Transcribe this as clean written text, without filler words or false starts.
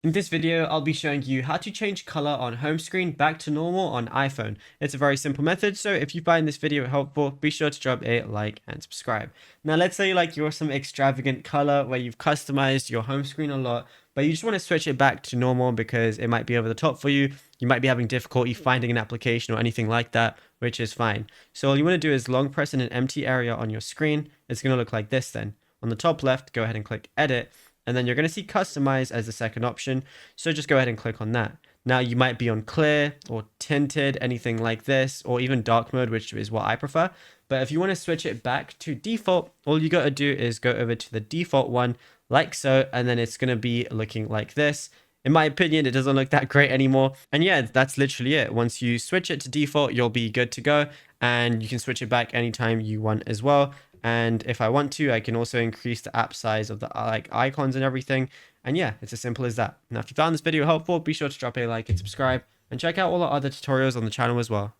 In this video, I'll be showing you how to change color on home screen back to normal on iPhone. It's a very simple method, so if you find this video helpful, be sure to drop a like and subscribe. Now, let's say like you're some extravagant color where you've customized your home screen a lot, but you just want to switch it back to normal because it might be over the top for you. You might be having difficulty finding an application or anything like that, which is fine. So all you want to do is long press in an empty area on your screen. It's going to look like this then. On the top left, go ahead and click edit. And then you're going to see customize as the second option. So just go ahead and click on that. Now you might be on clear or tinted, anything like this, or even dark mode, which is what I prefer. But if you want to switch it back to default, all you got to do is go over to the default one like so, and then it's going to be looking like this. In my opinion, it doesn't look that great anymore. And yeah, that's literally it. Once you switch it to default, you'll be good to go. And you can switch it back anytime you want as well. And if I want to, I can also increase the app size of the like icons and everything. And yeah, it's as simple as that. Now, if you found this video helpful, be sure to drop a like and subscribe and check out all our other tutorials on the channel as well.